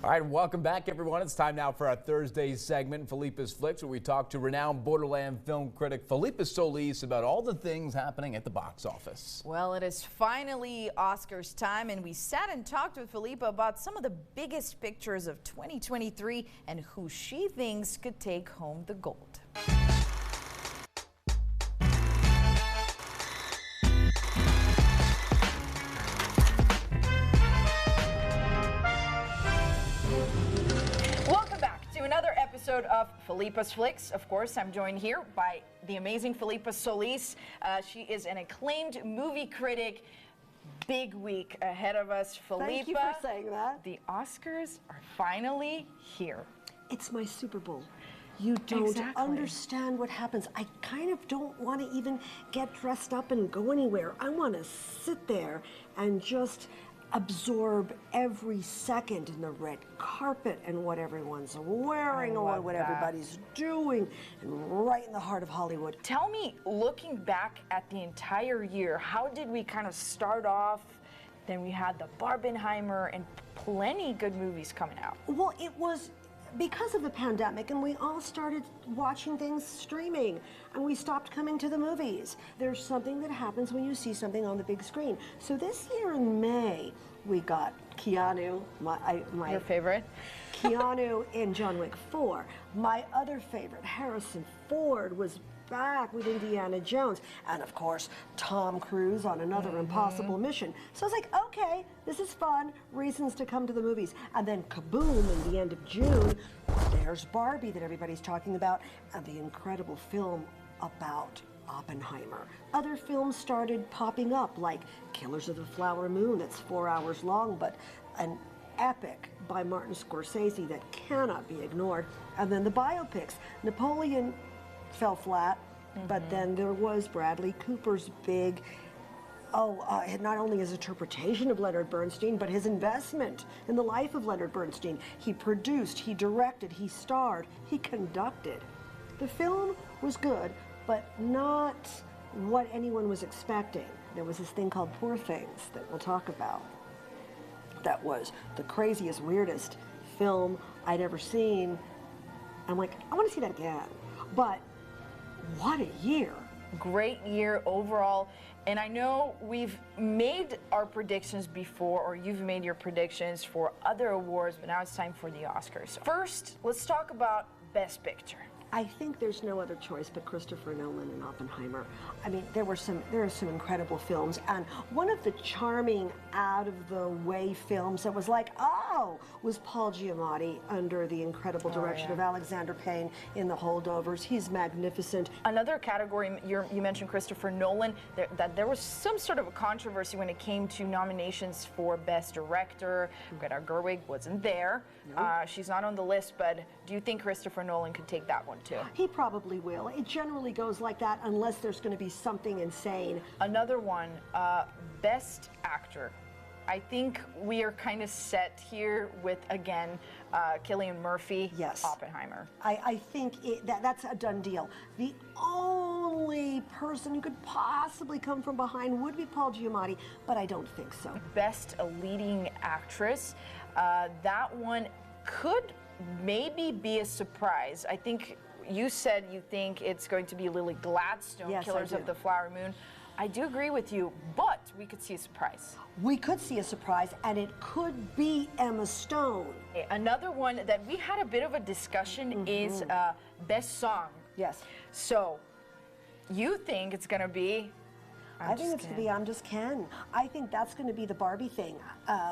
All right, welcome back, everyone. It's time now for our Thursday segment, Felipa's Flix, where we talk to renowned Borderland film critic Felipa Solis about all the things happening at the box office. Well, it is finally Oscars time, and we sat and talked with Felipa about some of the biggest pictures of 2023 and who she thinks could take home the gold. Another episode of Felipa's Flix. Of course, I'm joined here by the amazing Felipa Solis. She is an acclaimed movie critic. Big week ahead of us, Felipa. Thank you for saying that. The Oscars are finally here. It's my Super Bowl. You don't understand what happens. I kind of don't want to even get dressed up and go anywhere. I want to sit there and just absorb every second in the red carpet and what everyone's wearing or what everybody's doing, and right in the heart of Hollywood. Tell me, looking back at the entire year, how did we kind of start off? Then we had the Barbenheimer and plenty good movies coming out. Well, it was because of the pandemic, and we all started watching things streaming, and we stopped coming to the movies. There's something that happens when you see something on the big screen. So this year in May, we got Keanu, your favorite? Keanu in John Wick 4. My other favorite, Harrison Ford, was back with Indiana Jones, and of course Tom Cruise on another impossible mission. So I was like, okay, this is fun, reasons to come to the movies. And then kaboom, in the end of June, there's Barbie that everybody's talking about, and the incredible film about Oppenheimer. Other films started popping up, like Killers of the Flower Moon, that's 4 hours long, but an epic by Martin Scorsese that cannot be ignored. And then the biopics. Napoleon fell flat, but then there was Bradley Cooper's big, not only his interpretation of Leonard Bernstein, but his investment in the life of Leonard Bernstein. He produced, he directed, he starred, he conducted. The film was good, but not what anyone was expecting. There was this thing called Poor Things that we'll talk about. That was the craziest, weirdest film I'd ever seen. I'm like, I want to see that again. But what a year. Great year overall. And I know we've made our predictions before, or you've made your predictions for other awards, but now it's time for the Oscars. First, let's talk about Best Picture. I think there's no other choice but Christopher Nolan and Oppenheimer. I mean, there are some incredible films, and one of the charming, out-of-the-way films that was like, oh, was Paul Giamatti under the incredible direction of Alexander Payne in The Holdovers. He's magnificent. Another category, you mentioned Christopher Nolan, that there was some sort of a controversy when it came to nominations for Best Director. Greta Gerwig wasn't there. Nope. She's not on the list, but do you think Christopher Nolan could take that one too? He probably will. It generally goes like that unless there's going to be something insane. Another one, Best Actor. I think we are kind of set here with, again, Cillian Murphy, Oppenheimer. I think that's a done deal. The only person who could possibly come from behind would be Paul Giamatti, but I don't think so. Best Leading Actress. That one could maybe be a surprise. I think you said you think it's going to be Lily Gladstone, Killers of the Flower Moon. I do agree with you, but we could see a surprise. We could see a surprise, and it could be Emma Stone. Another one that we had a bit of a discussion is Best Song. Yes. So, you think it's going to be I think it's going to be I'm Just Ken. I think that's going to be the Barbie thing.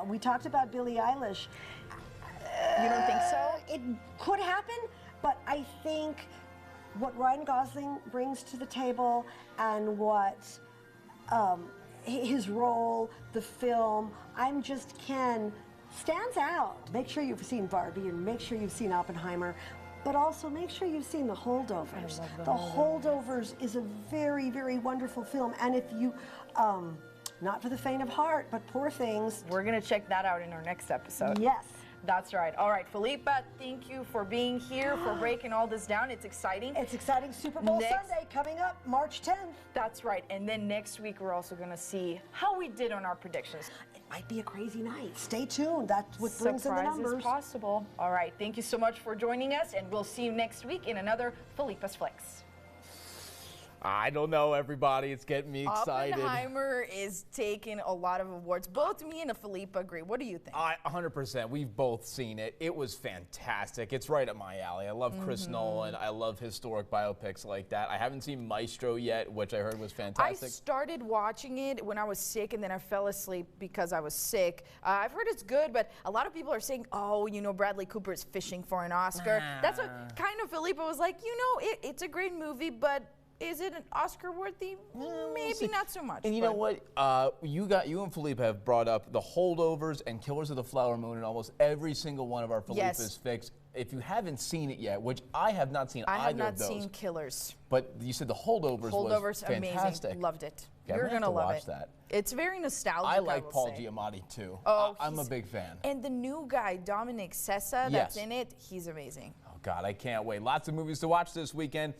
We talked about Billie Eilish. You don't think so? It could happen, but I think what Ryan Gosling brings to the table and what his role, the film, I'm Just Ken, stands out. Make sure you've seen Barbie and make sure you've seen Oppenheimer, but also make sure you've seen The Holdovers. The Holdovers is a very, very wonderful film, and if you, not for the faint of heart, but Poor Things. We're going to check that out in our next episode. Yes. That's right. All right, Felipa, thank you for being here, for breaking all this down. It's exciting. It's exciting. Super Bowl Sunday coming up March 10th. That's right. And then next week, we're also going to see how we did on our predictions. It might be a crazy night. Stay tuned. That's what brings in the numbers. Surprise is possible. All right. Thank you so much for joining us, and we'll see you next week in another Felipa's Flix. I don't know, everybody. It's getting me excited. Oppenheimer is taking a lot of awards. Both me and Felipa agree. What do you think? 100%. We've both seen it. It was fantastic. It's right up my alley. I love Chris Nolan. I love historic biopics like that. I haven't seen Maestro yet, which I heard was fantastic. I started watching it when I was sick, and then I fell asleep because I was sick. I've heard it's good, but a lot of people are saying, oh, you know, Bradley Cooper is fishing for an Oscar. That's what kind of Felipa was like, you know, it's a great movie, but is it an Oscar worthy? Maybe not so much. And you know what? You and Felipa have brought up The Holdovers and Killers of the Flower Moon in almost every single one of our Felipa's Fix. If you haven't seen it yet, which I have not seen either of those. I have not seen Killers. But you said The Holdovers was fantastic. Amazing. Loved it. Yeah, You're going to love watch it. That. It's very nostalgic. I like Paul Giamatti too. Oh, I'm a big fan. And the new guy, Dominic Sessa, that's in it, he's amazing. Oh God, I can't wait. Lots of movies to watch this weekend.